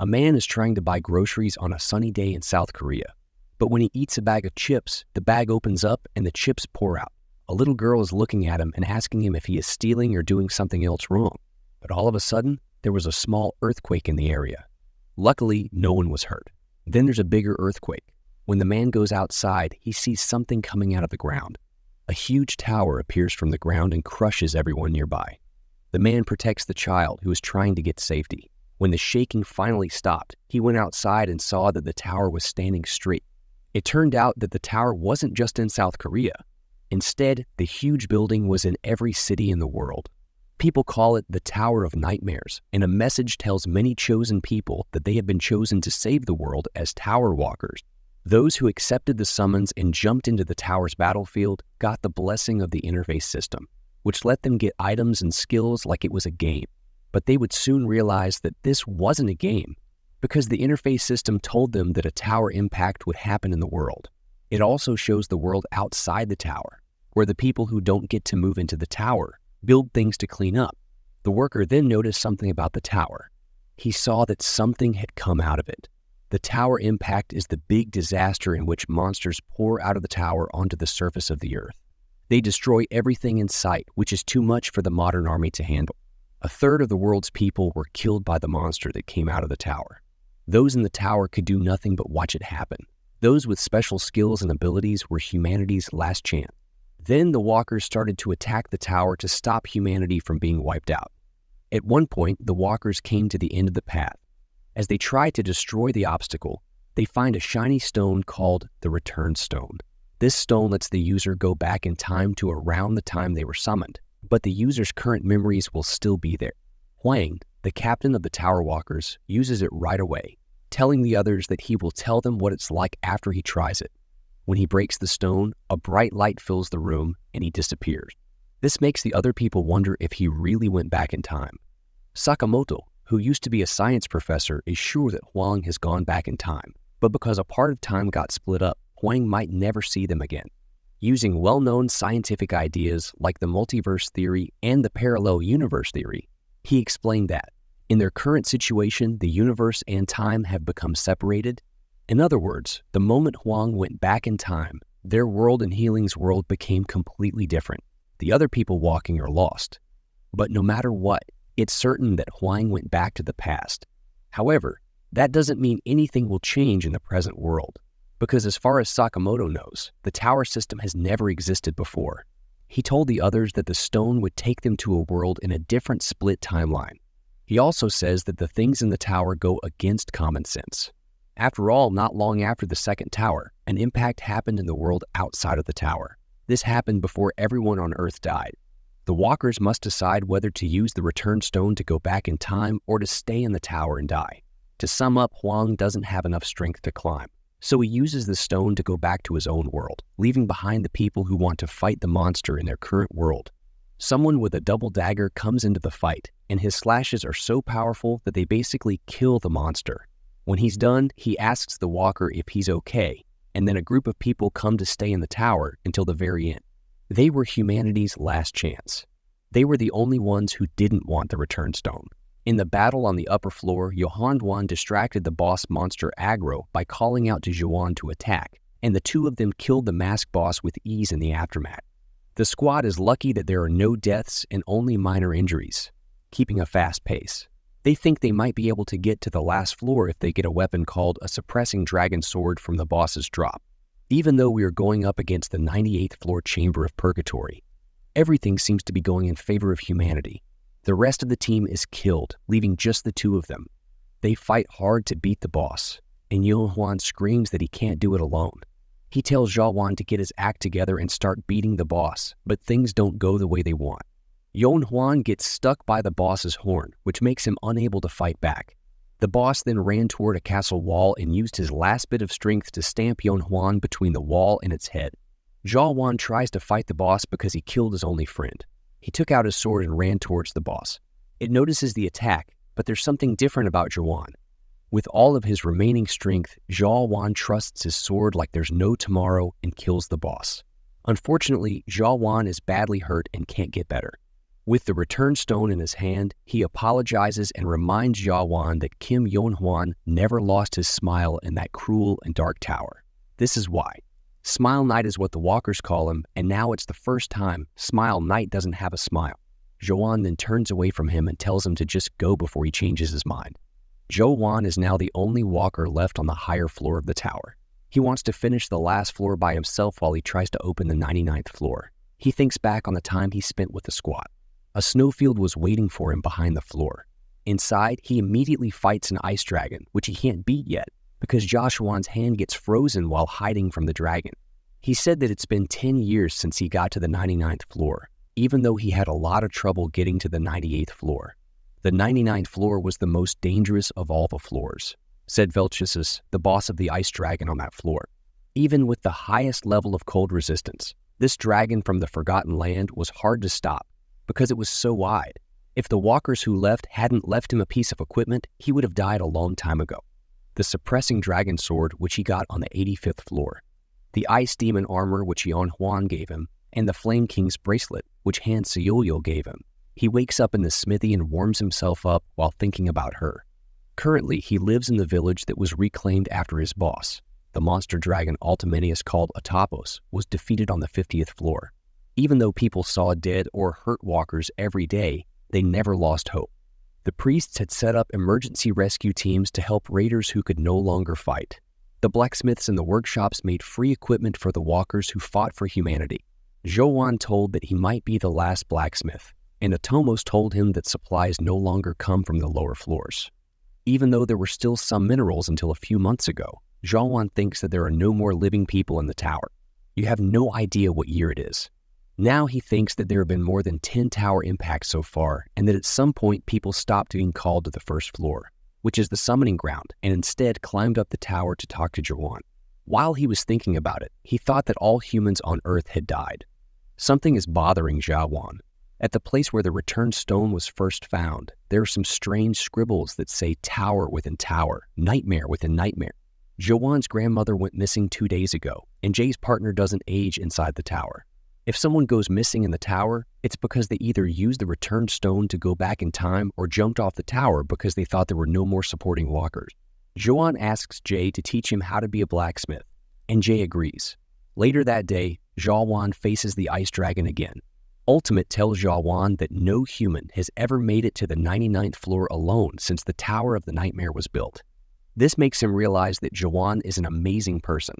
A man is trying to buy groceries on a sunny day in South Korea. But when he eats a bag of chips, the bag opens up and the chips pour out. A little girl is looking at him and asking him if he is stealing or doing something else wrong. But all of a sudden, there was a small earthquake in the area. Luckily, no one was hurt. Then there's a bigger earthquake. When the man goes outside, he sees something coming out of the ground. A huge tower appears from the ground and crushes everyone nearby. The man protects the child who is trying to get safety. When the shaking finally stopped, he went outside and saw that the tower was standing straight. It turned out that the tower wasn't just in South Korea. Instead, the huge building was in every city in the world. People call it the Tower of Nightmares, and a message tells many chosen people that they have been chosen to save the world as tower walkers. Those who accepted the summons and jumped into the tower's battlefield got the blessing of the interface system, which let them get items and skills like it was a game. But they would soon realize that this wasn't a game, because the interface system told them that a tower impact would happen in the world. It also shows the world outside the tower, where the people who don't get to move into the tower build things to clean up. The worker then noticed something about the tower. He saw that something had come out of it. The tower impact is the big disaster in which monsters pour out of the tower onto the surface of the earth. They destroy everything in sight, which is too much for the modern army to handle. A third of the world's people were killed by the monster that came out of the tower. Those in the tower could do nothing but watch it happen. Those with special skills and abilities were humanity's last chance. Then the walkers started to attack the tower to stop humanity from being wiped out. At one point, the walkers came to the end of the path. As they try to destroy the obstacle, they find a shiny stone called the Return Stone. This stone lets the user go back in time to around the time they were summoned, but the user's current memories will still be there. Huang, the captain of the Tower Walkers, uses it right away, telling the others that he will tell them what it's like after he tries it. When he breaks the stone, a bright light fills the room and he disappears. This makes the other people wonder if he really went back in time. Sakamoto, who used to be a science professor, is sure that Huang has gone back in time, but because a part of time got split up, Huang might never see them again. Using well-known scientific ideas like the multiverse theory and the parallel universe theory, he explained that, in their current situation, the universe and time have become separated. In other words, the moment Huang went back in time, their world and Healing's world became completely different. The other people walking are lost. But no matter what, it's certain that Huang went back to the past. However, that doesn't mean anything will change in the present world, because as far as Sakamoto knows, the tower system has never existed before. He told the others that the stone would take them to a world in a different split timeline. He also says that the things in the tower go against common sense. After all, not long after the second tower, an impact happened in the world outside of the tower. This happened before everyone on Earth died. The walkers must decide whether to use the Return Stone to go back in time or to stay in the tower and die. To sum up, Huang doesn't have enough strength to climb, so he uses the stone to go back to his own world, leaving behind the people who want to fight the monster in their current world. Someone with a double dagger comes into the fight, and his slashes are so powerful that they basically kill the monster. When he's done, he asks the walker if he's okay, and then a group of people come to stay in the tower until the very end. They were humanity's last chance. They were the only ones who didn't want the Return Stone. In the battle on the upper floor, Johan Duan distracted the boss monster Agro by calling out to Johan to attack, and the two of them killed the mask boss with ease in the aftermath. The squad is lucky that there are no deaths and only minor injuries, keeping a fast pace. They think they might be able to get to the last floor if they get a weapon called a suppressing dragon sword from the boss's drop. Even though we are going up against the 98th floor chamber of purgatory, everything seems to be going in favor of humanity. The rest of the team is killed, leaving just the two of them. They fight hard to beat the boss, and Yuan screams that he can't do it alone. He tells Zhaowan to get his act together and start beating the boss, but things don't go the way they want. Yuan gets stuck by the boss's horn, which makes him unable to fight back. The boss then ran toward a castle wall and used his last bit of strength to stamp Yuan between the wall and its head. Zhaowan tries to fight the boss because he killed his only friend. He took out his sword and ran towards the boss. It notices the attack, but there's something different about Zhaowan. With all of his remaining strength, Zhaowan trusts his sword like there's no tomorrow and kills the boss. Unfortunately, Zhaowan is badly hurt and can't get better. With the return stone in his hand, he apologizes and reminds Jawan that Kim Yon-hwan never lost his smile in that cruel and dark tower. This is why. Smile Knight is what the walkers call him, and now it's the first time Smile Knight doesn't have a smile. Jawan then turns away from him and tells him to just go before he changes his mind. Jawan is now the only walker left on the higher floor of the tower. He wants to finish the last floor by himself while he tries to open the 99th floor. He thinks back on the time he spent with the squad. A snowfield was waiting for him behind the floor. Inside, he immediately fights an ice dragon, which he can't beat yet, because Joshuan's hand gets frozen while hiding from the dragon. He said that it's been 10 years since he got to the 99th floor, even though he had a lot of trouble getting to the 98th floor. The 99th floor was the most dangerous of all the floors, said Velchisius, the boss of the ice dragon on that floor. Even with the highest level of cold resistance, this dragon from the Forgotten Land was hard to stop because it was so wide. If the walkers who left hadn't left him a piece of equipment, he would have died a long time ago. The suppressing dragon sword, which he got on the 85th floor, the ice demon armor, which Yon-hwan gave him, and the Flame King's bracelet, which Han Seoyo gave him. He wakes up in the smithy and warms himself up while thinking about her. Currently, he lives in the village that was reclaimed after his boss. The monster dragon Altimenius called Atopos was defeated on the 50th floor. Even though people saw dead or hurt walkers every day, they never lost hope. The priests had set up emergency rescue teams to help raiders who could no longer fight. The blacksmiths in the workshops made free equipment for the walkers who fought for humanity. Jawan told that he might be the last blacksmith, and Atomos told him that supplies no longer come from the lower floors. Even though there were still some minerals until a few months ago, Jawan thinks that there are no more living people in the tower. You have no idea what year it is. Now he thinks that there have been more than 10 tower impacts so far, and that at some point people stopped being called to the first floor, which is the summoning ground, and instead climbed up the tower to talk to Jawan. While he was thinking about it, he thought that all humans on Earth had died. Something is bothering Jawan. At the place where the returned stone was first found, there are some strange scribbles that say tower within tower, nightmare within nightmare. Jawan's grandmother went missing 2 days ago, and Jay's partner doesn't age inside the tower. If someone goes missing in the tower, it's because they either used the returned stone to go back in time or jumped off the tower because they thought there were no more supporting walkers. Jawan asks Jay to teach him how to be a blacksmith, and Jay agrees. Later that day, Jawan faces the ice dragon again. Ultimate tells Jawan that no human has ever made it to the 99th floor alone since the Tower of the Nightmare was built. This makes him realize that Jawan is an amazing person.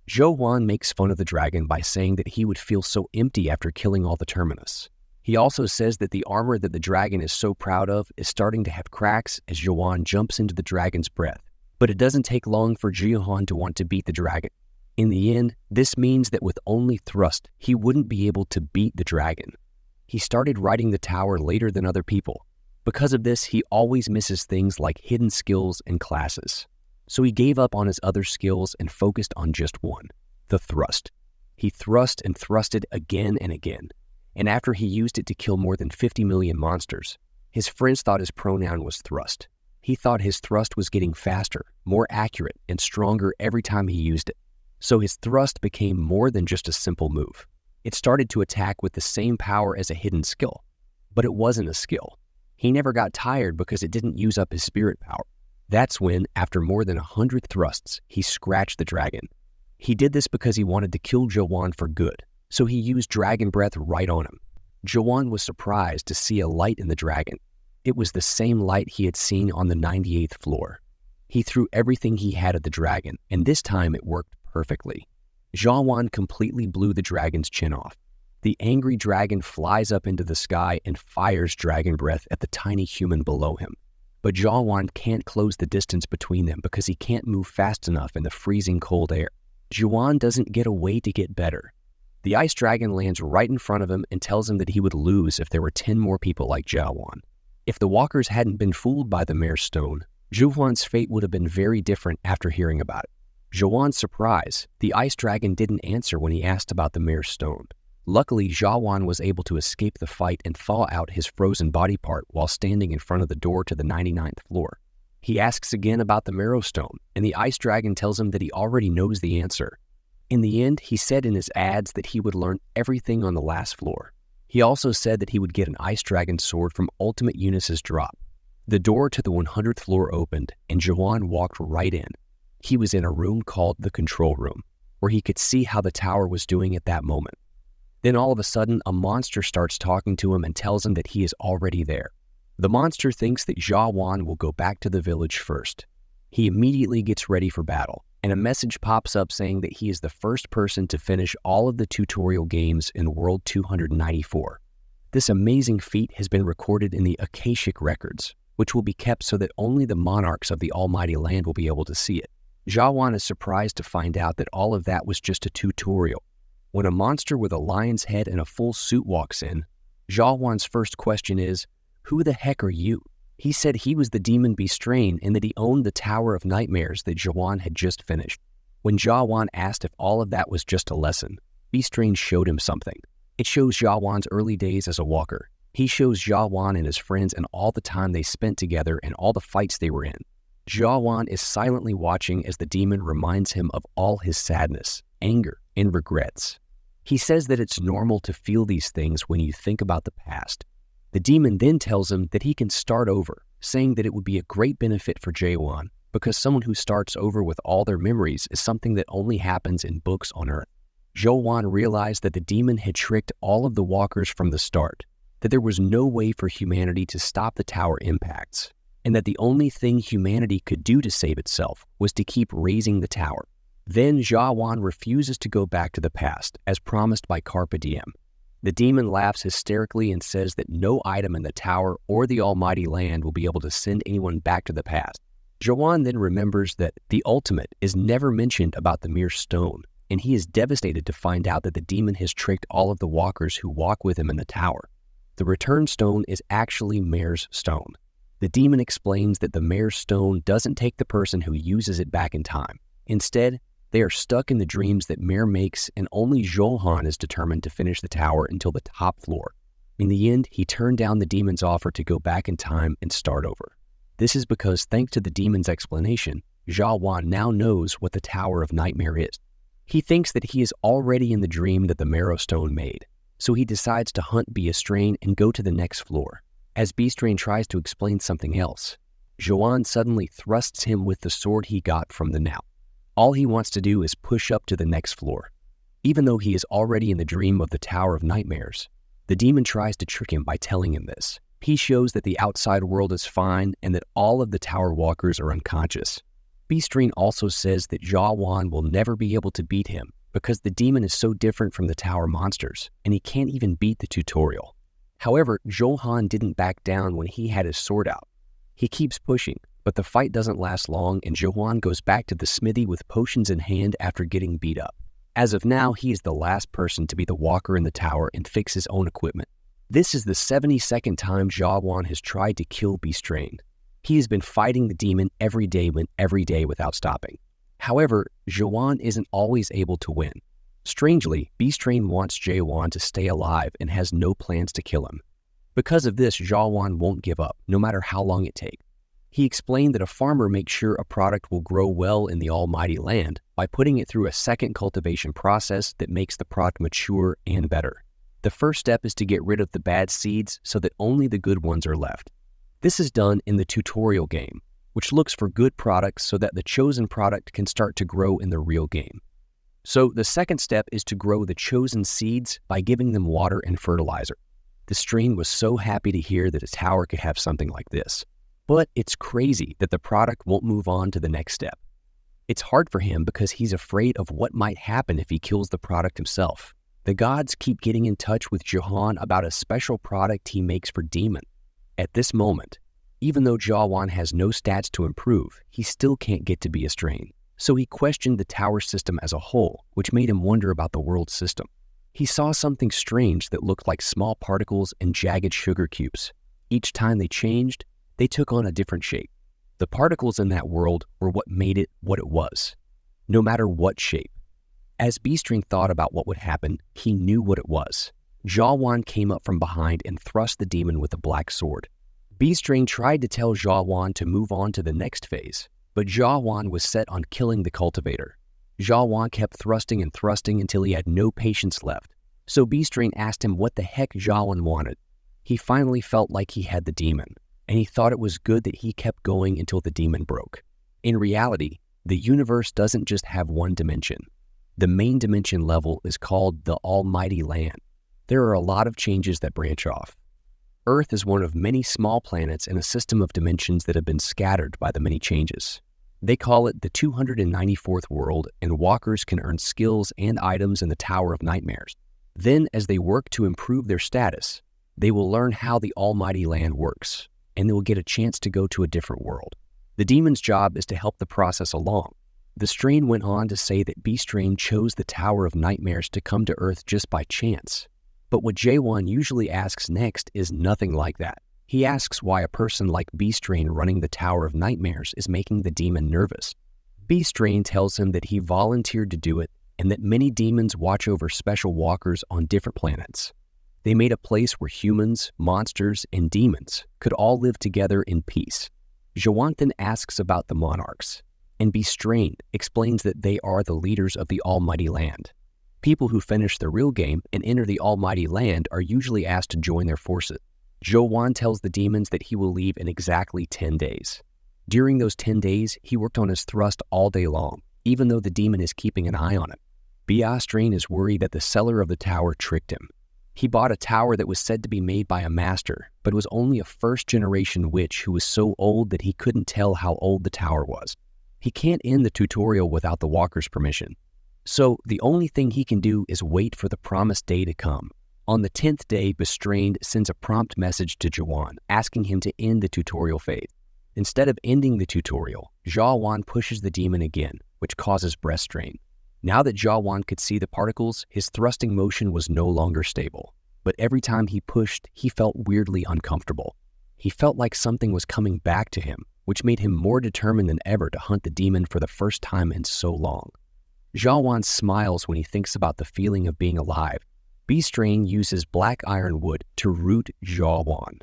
Jawan makes fun of the dragon by saying that he would feel so empty after killing all the Terminus. He also says that the armor that the dragon is so proud of is starting to have cracks as Jawan jumps into the dragon's breath. But it doesn't take long for Jawan to want to beat the dragon. In the end, this means that with only thrust, he wouldn't be able to beat the dragon. He started riding the tower later than other people. Because of this, he always misses things like hidden skills and classes. So he gave up on his other skills and focused on just one, the thrust. He thrust and thrusted again and again, and after he used it to kill more than 50 million monsters, his friends thought his pronoun was thrust. He thought his thrust was getting faster, more accurate, and stronger every time he used it. So his thrust became more than just a simple move. It started to attack with the same power as a hidden skill. But it wasn't a skill. He never got tired because it didn't use up his spirit power. That's when, after more than 100 thrusts, he scratched the dragon. He did this because he wanted to kill Jawan for good, so he used dragon breath right on him. Jawan was surprised to see a light in the dragon. It was the same light he had seen on the 98th floor. He threw everything he had at the dragon, and this time it worked perfectly. Jawan completely blew the dragon's chin off. The angry dragon flies up into the sky and fires dragon breath at the tiny human below him. But Jawan can't close the distance between them because he can't move fast enough in the freezing cold air. Jawan doesn't get a way to get better. The ice dragon lands right in front of him and tells him that he would lose if there were 10 more people like Jawan. If the walkers hadn't been fooled by the mare's stone, Jawan's fate would have been very different after hearing about it. Jawan's surprise, the ice dragon didn't answer when he asked about the mare's stone. Luckily, Jawan was able to escape the fight and thaw out his frozen body part while standing in front of the door to the 99th floor. He asks again about the marrow stone, and the ice dragon tells him that he already knows the answer. In the end, he said in his ads that he would learn everything on the last floor. He also said that he would get an ice dragon sword from Ultimate Eunice's drop. The door to the 100th floor opened, and Jawan walked right in. He was in a room called the control room, where he could see how the tower was doing at that moment. Then all of a sudden, a monster starts talking to him and tells him that he is already there. The monster thinks that Jawan will go back to the village first. He immediately gets ready for battle, and a message pops up saying that he is the first person to finish all of the tutorial games in World 294. This amazing feat has been recorded in the Akashic records, which will be kept so that only the monarchs of the Almighty Land will be able to see it. Jawan is surprised to find out that all of that was just a tutorial. When a monster with a lion's head and a full suit walks in, Jawan's first question is, "Who the heck are you?" He said he was the demon Bestrain and that he owned the Tower of Nightmares that Jawan had just finished. When Jawan asked if all of that was just a lesson, Bestrain showed him something. It shows Jawan's early days as a walker. He shows Jawan and his friends and all the time they spent together and all the fights they were in. Jawan is silently watching as the demon reminds him of all his sadness, anger, and regrets. He says that it's normal to feel these things when you think about the past. The demon then tells him that he can start over, saying that it would be a great benefit for Jawan because someone who starts over with all their memories is something that only happens in books on Earth. Jawan realized that the demon had tricked all of the walkers from the start, that there was no way for humanity to stop the tower impacts, and that the only thing humanity could do to save itself was to keep raising the tower. Then Jawan refuses to go back to the past, as promised by Carpe Diem. The demon laughs hysterically and says that no item in the tower or the Almighty Land will be able to send anyone back to the past. Jawan then remembers that the ultimate is never mentioned about the mere stone, and he is devastated to find out that the demon has tricked all of the walkers who walk with him in the tower. The return stone is actually Mare's stone. The demon explains that the Mare's stone doesn't take the person who uses it back in time. Instead, they are stuck in the dreams that Mare makes, and only Johan is determined to finish the tower until the top floor. In the end, he turned down the demon's offer to go back in time and start over. This is because, thanks to the demon's explanation, Jawan now knows what the Tower of Nightmare is. He thinks that he is already in the dream that the Marrow Stone made, so he decides to hunt Bestrain and go to the next floor. As Bestrain tries to explain something else, Jawan suddenly thrusts him with the sword he got from the knout. All he wants to do is push up to the next floor. Even though he is already in the dream of the Tower of Nightmares, the demon tries to trick him by telling him this. He shows that the outside world is fine and that all of the tower walkers are unconscious. Bestrain also says that Jawan will never be able to beat him because the demon is so different from the tower monsters, and he can't even beat the tutorial. However, Johan didn't back down when he had his sword out. He keeps pushing, but the fight doesn't last long, and Johan goes back to the smithy with potions in hand after getting beat up. As of now, he is the last person to be the walker in the tower and fix his own equipment. This is the 72nd time Jawan has tried to kill Bestrain. He has been fighting the demon every day without stopping. However, Jawan isn't always able to win. Strangely, Bestrain wants Jawan to stay alive and has no plans to kill him. Because of this, Jawan won't give up, no matter how long it takes. He explained that a farmer makes sure a product will grow well in the Almighty Land by putting it through a second cultivation process that makes the product mature and better. The first step is to get rid of the bad seeds so that only the good ones are left. This is done in the tutorial game, which looks for good products so that the chosen product can start to grow in the real game. So the second step is to grow the chosen seeds by giving them water and fertilizer. The strain was so happy to hear that a tower could have something like this. But it's crazy that the product won't move on to the next step. It's hard for him because he's afraid of what might happen if he kills the product himself. The gods keep getting in touch with Jawan about a special product he makes for Demon. At this moment, even though Jawan has no stats to improve, he still can't get to Bestrain. So he questioned the tower system as a whole, which made him wonder about the world system. He saw something strange that looked like small particles and jagged sugar cubes. Each time they changed, they took on a different shape. The particles in that world were what made it what it was, no matter what shape. As Bestrain thought about what would happen, he knew what it was. Jawan came up from behind and thrust the demon with a black sword. Bestrain tried to tell Jawan to move on to the next phase, but Jawan was set on killing the cultivator. Jawan kept thrusting and thrusting until he had no patience left. So B-Strain asked him what the heck Jawan wanted. He finally felt like he had the demon, and he thought it was good that he kept going until the demon broke. In reality, the universe doesn't just have one dimension. The main dimension level is called the Almighty Land. There are a lot of changes that branch off. Earth is one of many small planets in a system of dimensions that have been scattered by the many changes. They call it the 294th world, and walkers can earn skills and items in the Tower of Nightmares. Then, as they work to improve their status, they will learn how the Almighty Land works, and they will get a chance to go to a different world. The demon's job is to help the process along. The strain went on to say that B-Strain chose the Tower of Nightmares to come to Earth just by chance. But what Jawan usually asks next is nothing like that. He asks why a person like B-Strain running the Tower of Nightmares is making the demon nervous. B-Strain tells him that he volunteered to do it and that many demons watch over special walkers on different planets. They made a place where humans, monsters, and demons could all live together in peace. Jawan then asks about the monarchs, and B-Strain explains that they are the leaders of the Almighty Land. People who finish the real game and enter the Almighty Land are usually asked to join their forces. Jawan tells the demons that he will leave in exactly 10 days. During those 10 days, he worked on his thrust all day long, even though the demon is keeping an eye on him. B-Strain is worried that the seller of the tower tricked him. He bought a tower that was said to be made by a master, but was only a first-generation witch who was so old that he couldn't tell how old the tower was. He can't end the tutorial without the walker's permission. So the only thing he can do is wait for the promised day to come. On the 10th day, B-Strain sends a prompt message to Jawan, asking him to end the tutorial phase. Instead of ending the tutorial, Jawan pushes the demon again, which causes breast strain. Now that Jawan could see the particles, his thrusting motion was no longer stable. But every time he pushed, he felt weirdly uncomfortable. He felt like something was coming back to him, which made him more determined than ever to hunt the demon for the first time in so long. Jawan smiles when he thinks about the feeling of being alive. B-Strain uses black ironwood to root Jawan.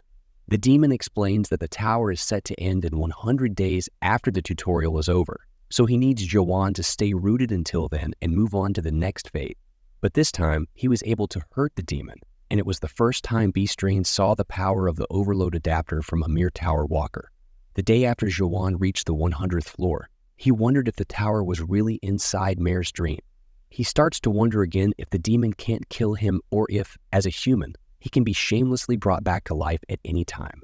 The demon explains that the tower is set to end in 100 days after the tutorial is over, so he needs Jawan to stay rooted until then and move on to the next phase. But this time, he was able to hurt the demon, and it was the first time B-Strain saw the power of the overload adapter from a mere tower walker. The day after Jawan reached the 100th floor, he wondered if the tower was really inside Mare's dream. He starts to wonder again if the demon can't kill him or if, as a human, he can be shamelessly brought back to life at any time.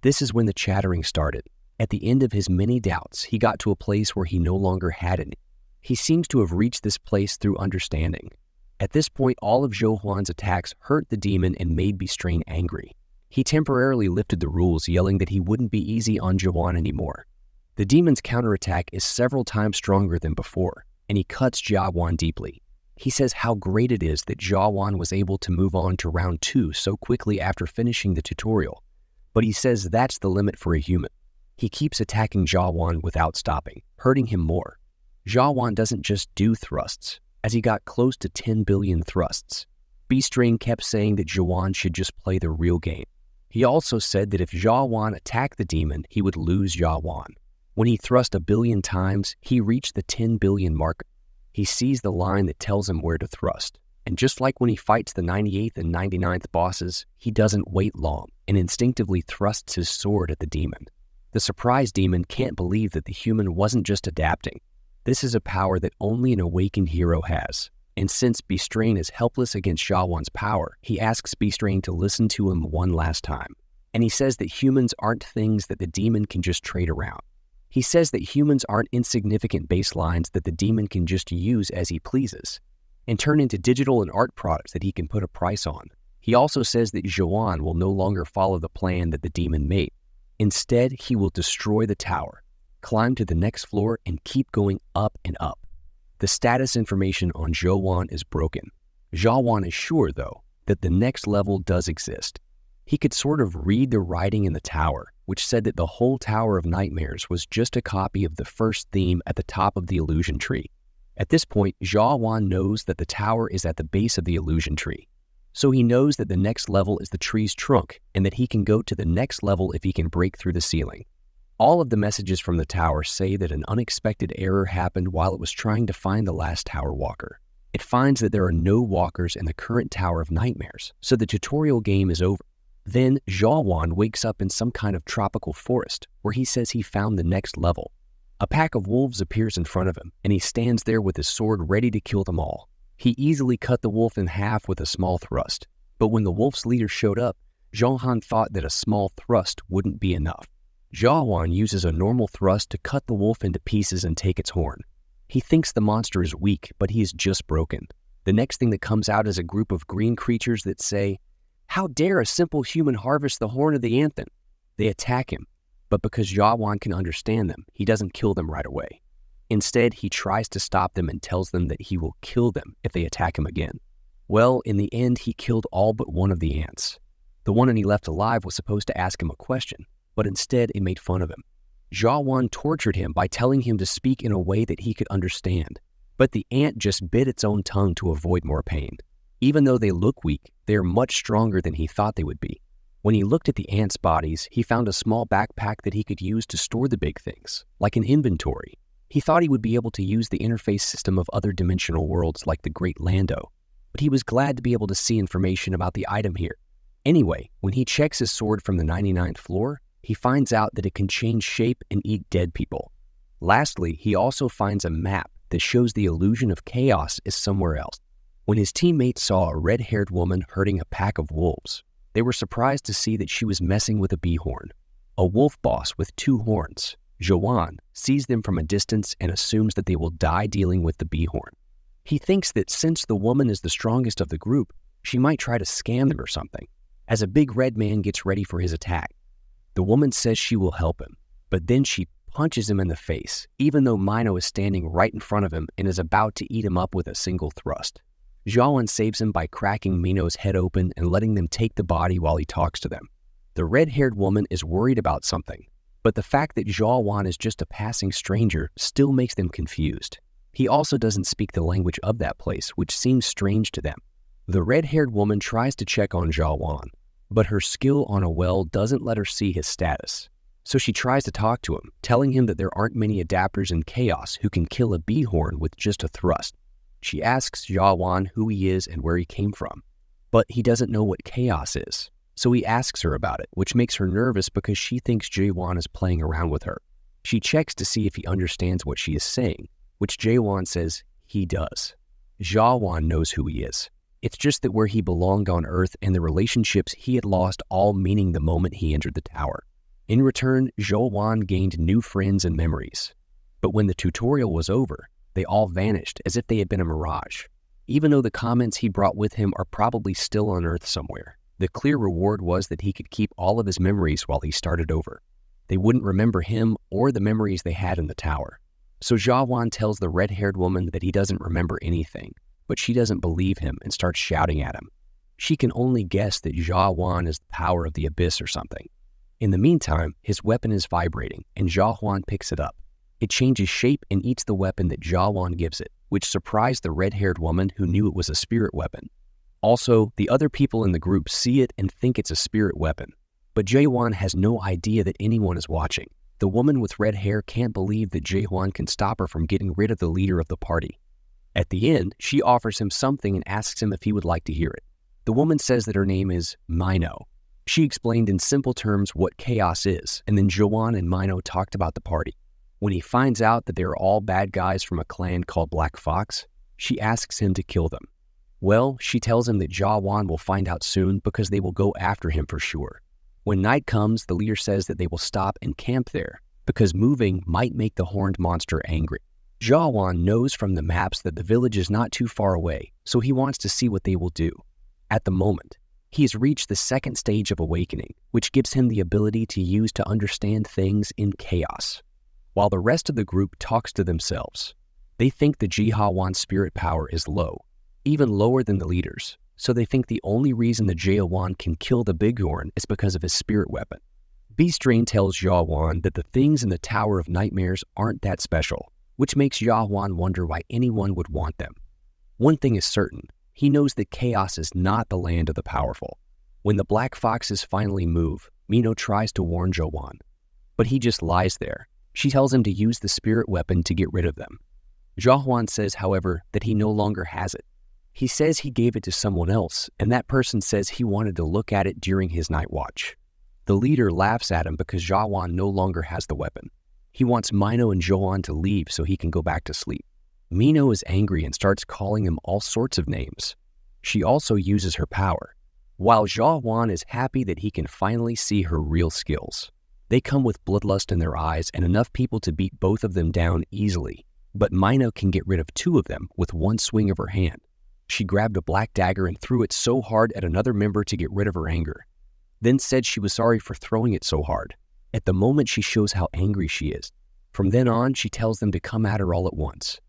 This is when the chattering started. At the end of his many doubts, he got to a place where he no longer had any. He seems to have reached this place through understanding. At this point, all of Jawan's attacks hurt the demon and made B-Strain angry. He temporarily lifted the rules, yelling that he wouldn't be easy on Jawan anymore. The demon's counterattack is several times stronger than before, and he cuts Jawan deeply. He says how great it is that Jawan was able to move on to round 2 so quickly after finishing the tutorial, but he says that's the limit for a human. He keeps attacking Jawan without stopping, hurting him more. Jawan doesn't just do thrusts, as he got close to 10 billion thrusts. B-Strain kept saying that Jawan should just play the real game. He also said that if Jawan attacked the demon, he would lose Jawan. When he thrust 1 billion times, he reached the 10 billion mark. He sees the line that tells him where to thrust. And just like when he fights the 98th and 99th bosses, he doesn't wait long and instinctively thrusts his sword at the demon. The surprised demon can't believe that the human wasn't just adapting. This is a power that only an awakened hero has. And since B-Strain is helpless against Jawan's power, he asks B-Strain to listen to him one last time. And he says that humans aren't things that the demon can just trade around. He says that humans aren't insignificant baselines that the demon can just use as he pleases and turn into digital and art products that he can put a price on. He also says that Jawan will no longer follow the plan that the demon made. Instead, he will destroy the tower, climb to the next floor, and keep going up and up. The status information on Jawan is broken. Jawan is sure, though, that the next level does exist. He could sort of read the writing in the tower, which said that the whole Tower of Nightmares was just a copy of the first theme at the top of the illusion tree. At this point, Jawan knows that the tower is at the base of the illusion tree. So he knows that the next level is the tree's trunk and that he can go to the next level if he can break through the ceiling. All of the messages from the tower say that an unexpected error happened while it was trying to find the last tower walker. It finds that there are no walkers in the current Tower of Nightmares, so the tutorial game is over. Then Zhaowan wakes up in some kind of tropical forest where he says he found the next level. A pack of wolves appears in front of him, and he stands there with his sword ready to kill them all. He easily cut the wolf in half with a small thrust, but when the wolf's leader showed up, Zhaowan thought that a small thrust wouldn't be enough. Zhaowan uses a normal thrust to cut the wolf into pieces and take its horn. He thinks the monster is weak, but he is just broken. The next thing that comes out is a group of green creatures that say, "How dare a simple human harvest the horn of the anthem?" They attack him, but because Zhaowan can understand them, he doesn't kill them right away. Instead, he tries to stop them and tells them that he will kill them if they attack him again. Well, in the end, he killed all but one of the ants. The one he left alive was supposed to ask him a question, but instead it made fun of him. Zhaowan tortured him by telling him to speak in a way that he could understand, but the ant just bit its own tongue to avoid more pain. Even though they look weak, they are much stronger than he thought they would be. When he looked at the ants' bodies, he found a small backpack that he could use to store the big things, like an inventory. He thought he would be able to use the interface system of other dimensional worlds like the Great Lando, but he was glad to be able to see information about the item here. Anyway, when he checks his sword from the 99th floor, he finds out that it can change shape and eat dead people. Lastly, he also finds a map that shows the illusion of chaos is somewhere else. When his teammates saw a red-haired woman herding a pack of wolves, they were surprised to see that she was messing with a beehorn. A wolf boss with 2 horns, Zhaowan, sees them from a distance and assumes that they will die dealing with the beehorn. He thinks that since the woman is the strongest of the group, she might try to scam them or something, as a big red man gets ready for his attack. The woman says she will help him, but then she punches him in the face, even though Mino is standing right in front of him and is about to eat him up with a single thrust. Zhaowan saves him by cracking Mino's head open and letting them take the body while he talks to them. The red-haired woman is worried about something, but the fact that Zhaowan is just a passing stranger still makes them confused. He also doesn't speak the language of that place, which seems strange to them. The red-haired woman tries to check on Zhaowan, but her skill on a well doesn't let her see his status. So she tries to talk to him, telling him that there aren't many adapters in Chaos who can kill a beehorn with just a thrust. She asks Zhaowan who he is and where he came from, but he doesn't know what Chaos is. So he asks her about it, which makes her nervous because she thinks Zhaowan is playing around with her. She checks to see if he understands what she is saying, which Zhaowan says he does. Zhaowan knows who he is. It's just that where he belonged on Earth and the relationships he had lost all meaning the moment he entered the tower. In return, Zhaowan gained new friends and memories. But when the tutorial was over, they all vanished as if they had been a mirage. Even though the comments he brought with him are probably still on Earth somewhere, the clear reward was that he could keep all of his memories while he started over. They wouldn't remember him or the memories they had in the tower. So Zhaowan tells the red-haired woman that he doesn't remember anything, but she doesn't believe him and starts shouting at him. She can only guess that Zhaowan is the power of the abyss or something. In the meantime, his weapon is vibrating, and Zhaowan picks it up. It changes shape and eats the weapon that Zhaowan gives it, which surprised the red-haired woman who knew it was a spirit weapon. Also, the other people in the group see it and think it's a spirit weapon, but Zhaowan has no idea that anyone is watching. The woman with red hair can't believe that Zhaowan can stop her from getting rid of the leader of the party. At the end, she offers him something and asks him if he would like to hear it. The woman says that her name is Mino. She explained in simple terms what chaos is, and then Zhaowan and Mino talked about the party. When he finds out that they are all bad guys from a clan called Black Fox, she asks him to kill them. Well, she tells him that Zhaowan will find out soon because they will go after him for sure. When night comes, the leader says that they will stop and camp there because moving might make the horned monster angry. Zhaowan knows from the maps that the village is not too far away, so he wants to see what they will do. At the moment, he has reached the second stage of awakening, which gives him the ability to use to understand things in chaos. While the rest of the group talks to themselves, they think the Zhaowan's spirit power is low, even lower than the leaders, so they think the only reason the Zhaowan can kill the bighorn is because of his spirit weapon. Beastrain tells Zhaowan that the things in the Tower of Nightmares aren't that special, which makes Zhaowan wonder why anyone would want them. One thing is certain, he knows that chaos is not the land of the powerful. When the Black Foxes finally move, Mino tries to warn Zhaowan, but he just lies there. She tells him to use the spirit weapon to get rid of them. Zhao says, however, that he no longer has it. He says he gave it to someone else, and that person says he wanted to look at it during his night watch. The leader laughs at him because Zhao no longer has the weapon. He wants Mino and Zhao to leave so he can go back to sleep. Mino is angry and starts calling him all sorts of names. She also uses her power, while Zhao is happy that he can finally see her real skills. They come with bloodlust in their eyes and enough people to beat both of them down easily, but Mino can get rid of two of them with one swing of her hand. She grabbed a black dagger and threw it so hard at another member to get rid of her anger, then said she was sorry for throwing it so hard. At the moment, she shows how angry she is. From then on, she tells them to come at her all at once.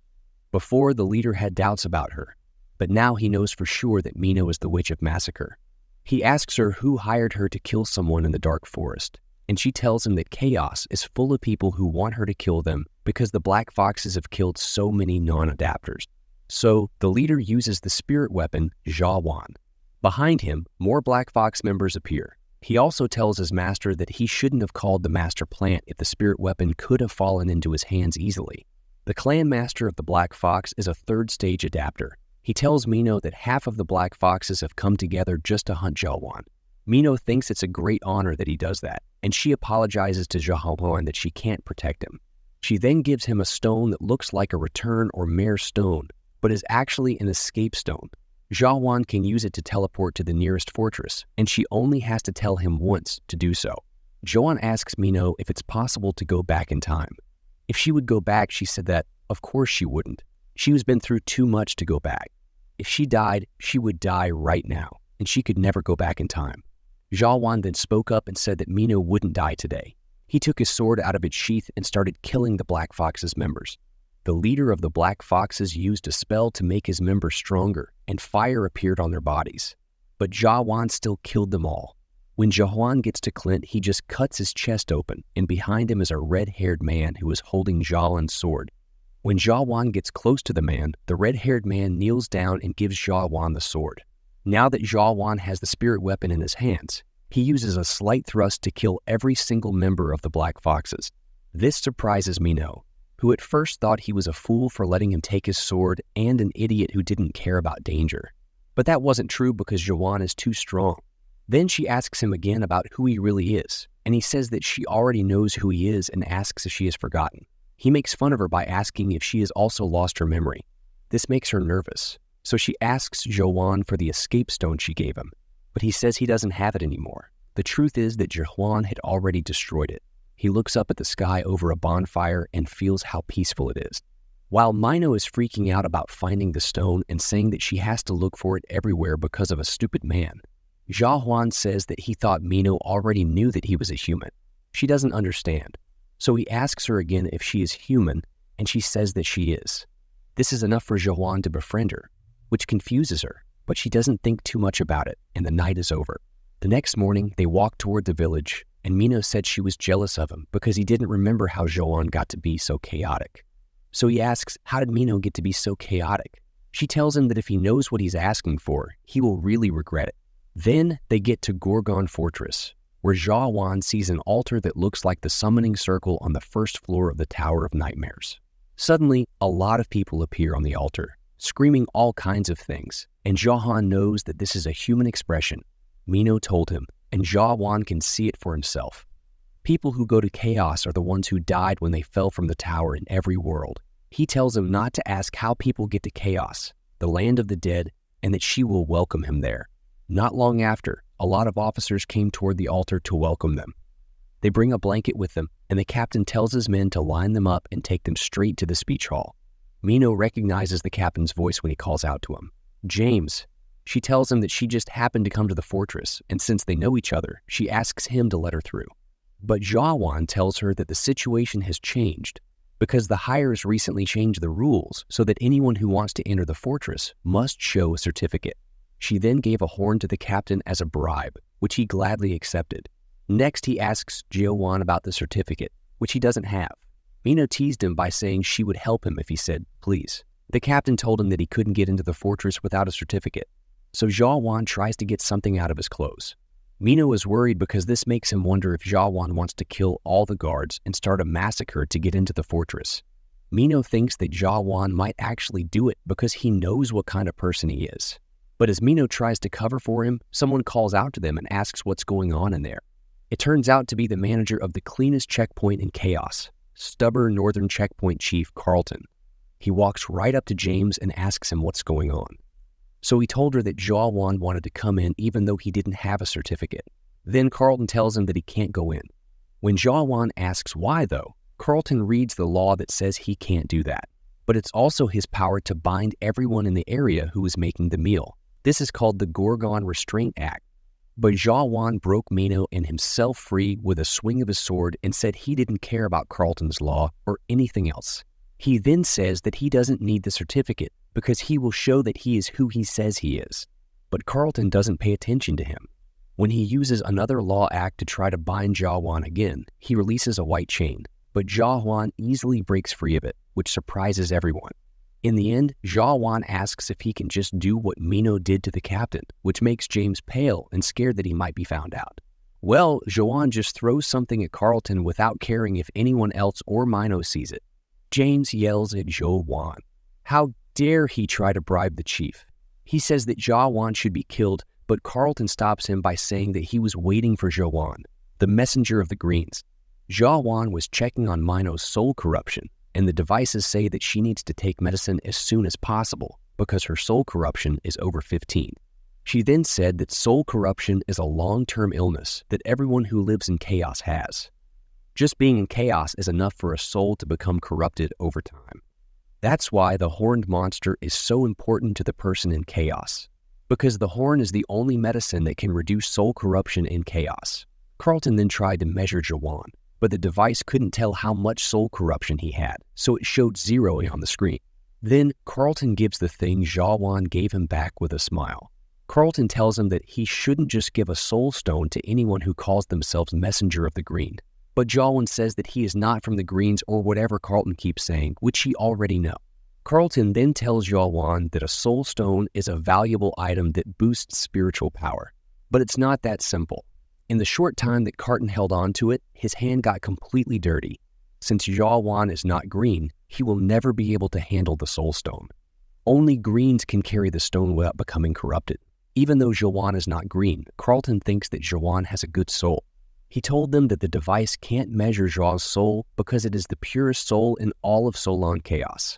Before, the leader had doubts about her, but now he knows for sure that Mino is the Witch of Massacre. He asks her who hired her to kill someone in the dark forest, and she tells him that Chaos is full of people who want her to kill them because the Black Foxes have killed so many non-adapters. So, the leader uses the spirit weapon, Zhao. Behind him, more Black Fox members appear. He also tells his master that he shouldn't have called the master plant if the spirit weapon could have fallen into his hands easily. The clan master of the Black Fox is a third-stage adapter. He tells Mino that half of the Black Foxes have come together just to hunt Zhao. Mino thinks it's a great honor that he does that, and she apologizes to Zhao that she can't protect him. She then gives him a stone that looks like a return or mare stone, but is actually an escape stone. Zhao can use it to teleport to the nearest fortress, and she only has to tell him once to do so. Zhao asks Mino if it's possible to go back in time. If she would go back, she said that, of course she wouldn't. She has been through too much to go back. If she died, she would die right now, and she could never go back in time. Zhao then spoke up and said that Mino wouldn't die today. He took his sword out of its sheath and started killing the Black Fox's members. The leader of the Black Foxes used a spell to make his members stronger, and fire appeared on their bodies. But Zhao still killed them all. When Zhao gets to Clint, he just cuts his chest open, and behind him is a red-haired man who is holding Zhao's sword. When Zhao gets close to the man, the red-haired man kneels down and gives Zhao the sword. Now that Zhao has the spirit weapon in his hands, he uses a slight thrust to kill every single member of the Black Foxes. This surprises Mino, who at first thought he was a fool for letting him take his sword and an idiot who didn't care about danger. But that wasn't true because Zhao is too strong. Then she asks him again about who he really is, and he says that she already knows who he is and asks if she has forgotten. He makes fun of her by asking if she has also lost her memory. This makes her nervous, so she asks Zhao for the escape stone she gave him, but he says he doesn't have it anymore. The truth is that Zhao had already destroyed it. He looks up at the sky over a bonfire and feels how peaceful it is. While Mino is freaking out about finding the stone and saying that she has to look for it everywhere because of a stupid man, Zhao says that he thought Mino already knew that he was a human. She doesn't understand, so he asks her again if she is human, and she says that she is. This is enough for Zhao to befriend her, which confuses her, but she doesn't think too much about it, and the night is over. The next morning, they walk toward the village, and Mino said she was jealous of him because he didn't remember how Zhao got to be so chaotic. So he asks, how did Mino get to be so chaotic? She tells him that if he knows what he's asking for, he will really regret it. Then they get to Gorgon Fortress, where Zhao sees an altar that looks like the summoning circle on the first floor of the Tower of Nightmares. Suddenly, a lot of people appear on the altar, screaming all kinds of things, and Zhao knows that this is a human expression. Mino told him, and Zhao can see it for himself. People who go to Chaos are the ones who died when they fell from the tower in every world. He tells him not to ask how people get to Chaos, the land of the dead, and that she will welcome him there. Not long after, a lot of officers came toward the altar to welcome them. They bring a blanket with them, and the captain tells his men to line them up and take them straight to the speech hall. Mino recognizes the captain's voice when he calls out to him. James. She tells him that she just happened to come to the fortress, and since they know each other, she asks him to let her through. But Zhao tells her that the situation has changed, because the hires recently changed the rules so that anyone who wants to enter the fortress must show a certificate. She then gave a horn to the captain as a bribe, which he gladly accepted. Next, he asks Zhao about the certificate, which he doesn't have. Mino teased him by saying she would help him if he said, please. The captain told him that he couldn't get into the fortress without a certificate, so Zhao tries to get something out of his clothes. Mino is worried because this makes him wonder if Zhao wants to kill all the guards and start a massacre to get into the fortress. Mino thinks that Jawan might actually do it because he knows what kind of person he is. But as Mino tries to cover for him, someone calls out to them and asks what's going on in there. It turns out to be the manager of the cleanest checkpoint in Chaos, stubborn Northern Checkpoint Chief Carlton. He walks right up to James and asks him what's going on. So he told her that Jawan wanted to come in even though he didn't have a certificate. Then Carlton tells him that he can't go in. When Jawan asks why though, Carlton reads the law that says he can't do that. But it's also his power to bind everyone in the area who is making the meal. This is called the Gorgon Restraint Act. But Jawan broke Mino and himself free with a swing of his sword and said he didn't care about Carlton's law or anything else. He then says that he doesn't need the certificate because he will show that he is who he says he is. But Carlton doesn't pay attention to him. When he uses another law act to try to bind Jawan again, he releases a white chain, but Jawan easily breaks free of it, which surprises everyone. In the end, Jawan asks if he can just do what Mino did to the captain, which makes James pale and scared that he might be found out. Well, Jawan just throws something at Carlton without caring if anyone else or Mino sees it. James yells at Jawan. How dare he try to bribe the chief? He says that Jawan should be killed, but Carlton stops him by saying that he was waiting for Jawan, the messenger of the Greens. Jawan was checking on Mino's soul corruption, and the devices say that she needs to take medicine as soon as possible because her soul corruption is over 15. She then said that soul corruption is a long-term illness that everyone who lives in Chaos has. Just being in Chaos is enough for a soul to become corrupted over time. That's why the horned monster is so important to the person in Chaos, because the horn is the only medicine that can reduce soul corruption in Chaos. Carlton then tried to measure Jawan, but the device couldn't tell how much soul corruption he had, so it showed 0 on the screen. Then Carlton gives the thing Jawan gave him back with a smile. Carlton tells him that he shouldn't just give a soul stone to anyone who calls themselves messenger of the green. But Jawan says that he is not from the Greens or whatever Carlton keeps saying, which he already know. Carlton then tells Jawan that a soul stone is a valuable item that boosts spiritual power. But it's not that simple. In the short time that Carlton held on to it, his hand got completely dirty. Since Jawan is not green, he will never be able to handle the soul stone. Only Greens can carry the stone without becoming corrupted. Even though Jawan is not green, Carlton thinks that Jawan has a good soul. He told them that the device can't measure Jawan's soul because it is the purest soul in all of Solon Chaos.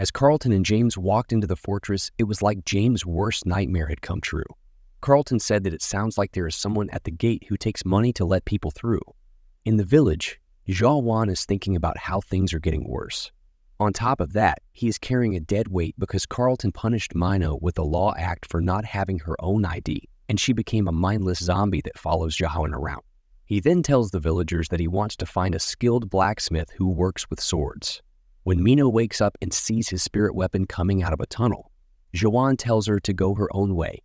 As Carlton and James walked into the fortress, it was like James' worst nightmare had come true. Carlton said that it sounds like there is someone at the gate who takes money to let people through. In the village, Jawan is thinking about how things are getting worse. On top of that, he is carrying a dead weight because Carlton punished Mino with the Law Act for not having her own ID, and she became a mindless zombie that follows Jawan around. He then tells the villagers that he wants to find a skilled blacksmith who works with swords. When Mino wakes up and sees his spirit weapon coming out of a tunnel, Jawan tells her to go her own way,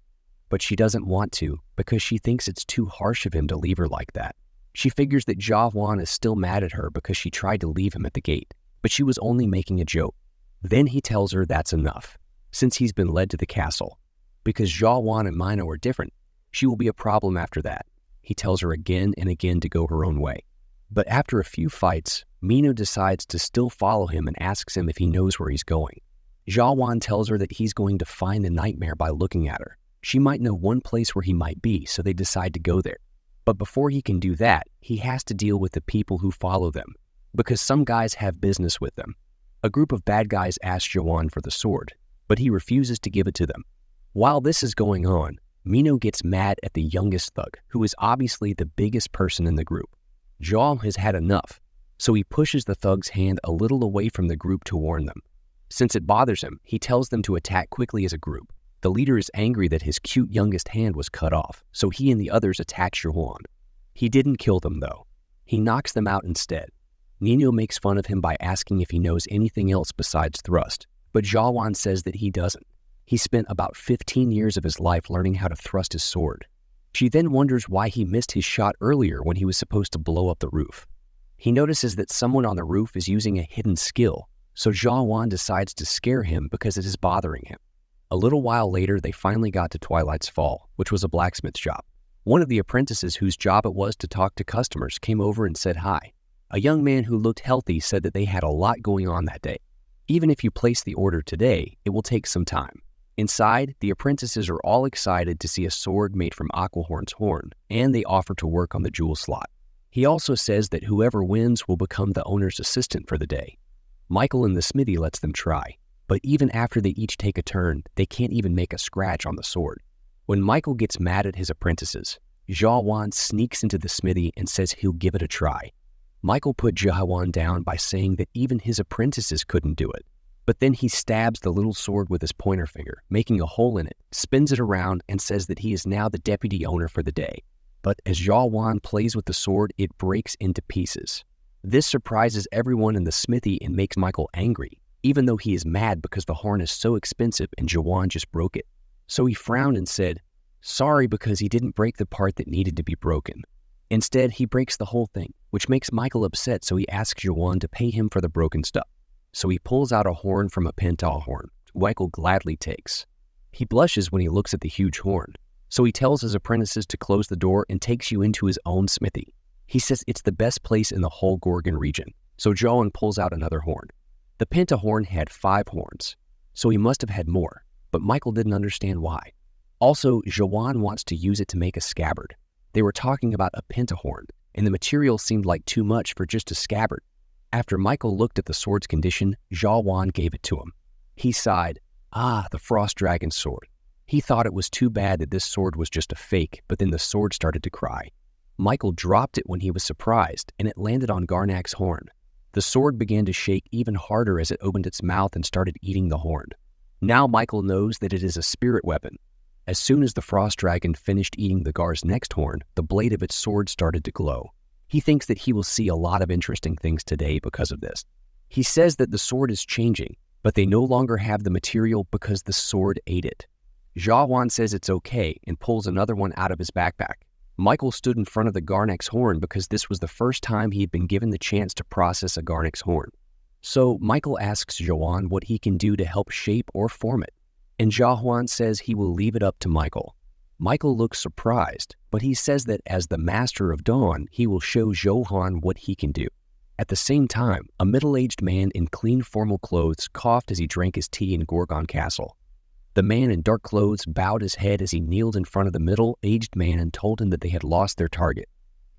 but she doesn't want to because she thinks it's too harsh of him to leave her like that. She figures that Jawan is still mad at her because she tried to leave him at the gate, but she was only making a joke. Then he tells her that's enough, since he's been led to the castle. Because Jawan and Mino are different, she will be a problem after that. He tells her again and again to go her own way. But after a few fights, Mino decides to still follow him and asks him if he knows where he's going. Jawan tells her that he's going to find the nightmare by looking at her. She might know one place where he might be, so they decide to go there. But before he can do that, he has to deal with the people who follow them, because some guys have business with them. A group of bad guys ask Jawan for the sword, but he refuses to give it to them. While this is going on, Mino gets mad at the youngest thug, who is obviously the biggest person in the group. Jaw has had enough, so he pushes the thug's hand a little away from the group to warn them. Since it bothers him, he tells them to attack quickly as a group. The leader is angry that his cute youngest hand was cut off, so he and the others attack Jawan. He didn't kill them though. He knocks them out instead. Nino makes fun of him by asking if he knows anything else besides thrust, but Jawan says that he doesn't. He spent about 15 years of his life learning how to thrust his sword. She then wonders why he missed his shot earlier when he was supposed to blow up the roof. He notices that someone on the roof is using a hidden skill, so Jawan decides to scare him because it is bothering him. A little while later, they finally got to Twilight's Fall, which was a blacksmith's shop. One of the apprentices whose job it was to talk to customers came over and said hi. A young man who looked healthy said that they had a lot going on that day. Even if you place the order today, it will take some time. Inside, the apprentices are all excited to see a sword made from Aquahorn's horn, and they offer to work on the jewel slot. He also says that whoever wins will become the owner's assistant for the day. Michael in the smithy lets them try, but even after they each take a turn, they can't even make a scratch on the sword. When Michael gets mad at his apprentices, Jawan sneaks into the smithy and says he'll give it a try. Michael put Jawan down by saying that even his apprentices couldn't do it. But then he stabs the little sword with his pointer finger, making a hole in it, spins it around, and says that he is now the deputy owner for the day. But as Jawan plays with the sword, it breaks into pieces. This surprises everyone in the smithy and makes Michael angry, even though he is mad because the horn is so expensive and Jawan just broke it. So he frowned and said, sorry, because he didn't break the part that needed to be broken. Instead, he breaks the whole thing, which makes Michael upset, so he asks Jawan to pay him for the broken stuff. So he pulls out a horn from a pental horn, which Michael gladly takes. He blushes when he looks at the huge horn, so he tells his apprentices to close the door and takes you into his own smithy. He says it's the best place in the whole Gorgon region, so Jawan pulls out another horn. The pentahorn had 5 horns, so he must have had more, but Michael didn't understand why. Also, Jawan wants to use it to make a scabbard. They were talking about a pentahorn, and the material seemed like too much for just a scabbard. After Michael looked at the sword's condition, Jawan gave it to him. He sighed, the frost dragon sword. He thought it was too bad that this sword was just a fake, but then the sword started to cry. Michael dropped it when he was surprised, and it landed on Garnak's horn. The sword began to shake even harder as it opened its mouth and started eating the horn. Now Michael knows that it is a spirit weapon. As soon as the frost dragon finished eating the Gar's next horn, the blade of its sword started to glow. He thinks that he will see a lot of interesting things today because of this. He says that the sword is changing, but they no longer have the material because the sword ate it. Jawan says it's okay and pulls another one out of his backpack. Michael stood in front of the Garnak's horn because this was the first time he had been given the chance to process a Garnak's horn. So Michael asks Jawan what he can do to help shape or form it, and Jawan says he will leave it up to Michael. Michael looks surprised, but he says that as the Master of Dawn, he will show Jawan what he can do. At the same time, a middle-aged man in clean formal clothes coughed as he drank his tea in Gorgon Castle. The man in dark clothes bowed his head as he kneeled in front of the middle-aged man and told him that they had lost their target.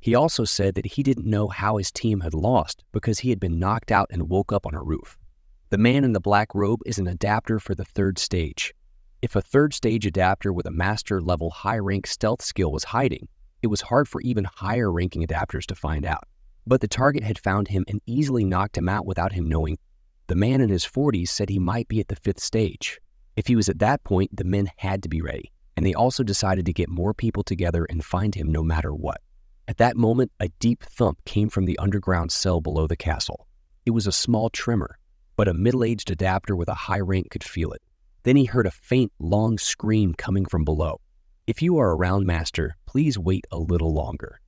He also said that he didn't know how his team had lost because he had been knocked out and woke up on a roof. The man in the black robe is an adapter for the 3rd stage. If a 3rd stage adapter with a master-level high-rank stealth skill was hiding, it was hard for even higher-ranking adapters to find out. But the target had found him and easily knocked him out without him knowing. The man in his 40s said he might be at the 5th stage. If he was at that point, the men had to be ready, and they also decided to get more people together and find him no matter what. At that moment, a deep thump came from the underground cell below the castle. It was a small tremor, but a middle-aged adapter with a high rank could feel it. Then he heard a faint, long scream coming from below. If you are around, Master, please wait a little longer.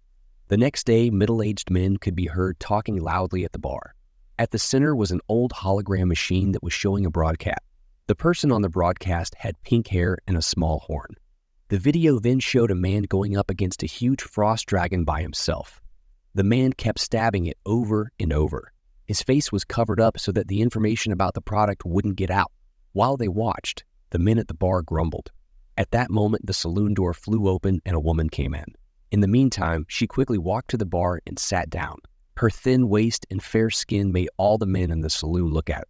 The next day, middle-aged men could be heard talking loudly at the bar. At the center was an old hologram machine that was showing a broadcast. The person on the broadcast had pink hair and a small horn. The video then showed a man going up against a huge frost dragon by himself. The man kept stabbing it over and over. His face was covered up so that the information about the product wouldn't get out. While they watched, the men at the bar grumbled. At that moment, the saloon door flew open and a woman came in. In the meantime, she quickly walked to the bar and sat down. Her thin waist and fair skin made all the men in the saloon look at her.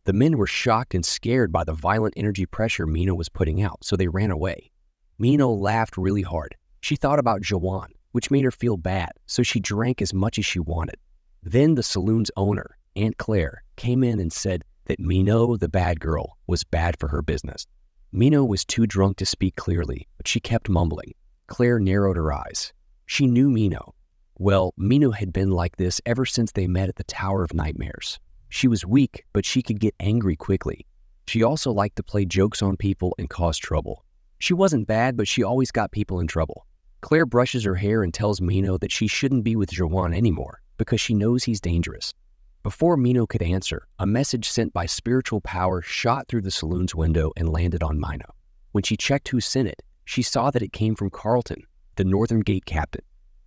The men were shocked and scared by the violent energy pressure Mino was putting out, so they ran away. Mino laughed really hard. She thought about Jawan, which made her feel bad, so she drank as much as she wanted. Then the saloon's owner, Aunt Claire, came in and said that Mino, the bad girl, was bad for her business. Mino was too drunk to speak clearly, but she kept mumbling. Claire narrowed her eyes. She knew Mino. Well, Mino had been like this ever since they met at the Tower of Nightmares. She was weak, but she could get angry quickly. She also liked to play jokes on people and cause trouble. She wasn't bad, but she always got people in trouble. Claire brushes her hair and tells Mino that she shouldn't be with Jawan anymore because she knows he's dangerous. Before Mino could answer, a message sent by spiritual power shot through the saloon's window and landed on Mino. When she checked who sent it, she saw that it came from Carlton, the Northern Gate captain.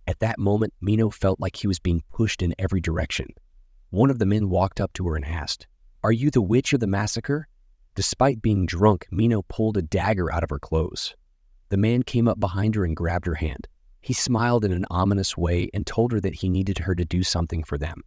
At that moment, Mino felt like he was being pushed in every direction. One of the men walked up to her and asked, "Are you the witch of the massacre?" Despite being drunk, Mino pulled a dagger out of her clothes. The man came up behind her and grabbed her hand. He smiled in an ominous way and told her that he needed her to do something for them.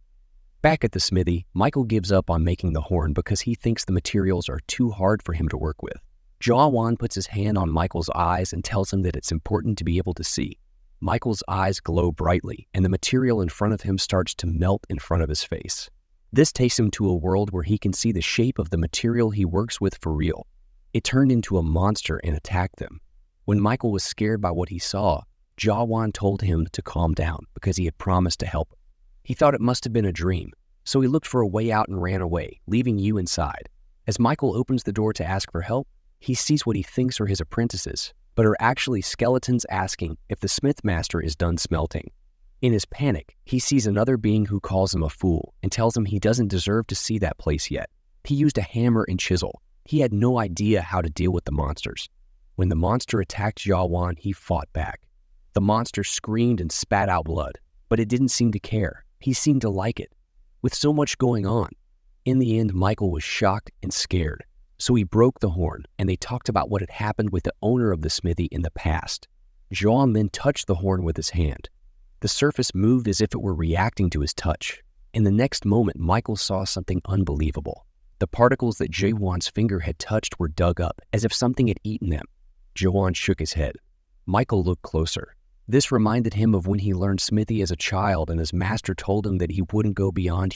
Back at the smithy, Michael gives up on making the horn because he thinks the materials are too hard for him to work with. Jawan puts his hand on Michael's eyes and tells him that it's important to be able to see. Michael's eyes glow brightly, and the material in front of him starts to melt in front of his face. This takes him to a world where he can see the shape of the material he works with for real. It turned into a monster and attacked them. When Michael was scared by what he saw, Jawan told him to calm down because he had promised to help him. He thought it must have been a dream, so he looked for a way out and ran away, leaving you inside. As Michael opens the door to ask for help, he sees what he thinks are his apprentices, but are actually skeletons asking if the smith master is done smelting. In his panic, he sees another being who calls him a fool and tells him he doesn't deserve to see that place yet. He used a hammer and chisel. He had no idea how to deal with the monsters. When the monster attacked Jawan, he fought back. The monster screamed and spat out blood, but it didn't seem to care. He seemed to like it. With so much going on, in the end, Michael was shocked and scared. So he broke the horn, and they talked about what had happened with the owner of the smithy in the past. Jean then touched the horn with his hand. The surface moved as if it were reacting to his touch. In the next moment, Michael saw something unbelievable. The particles that Jawan's finger had touched were dug up, as if something had eaten them. Jawan shook his head. Michael looked closer. This reminded him of when he learned smithy as a child and his master told him that he wouldn't go beyond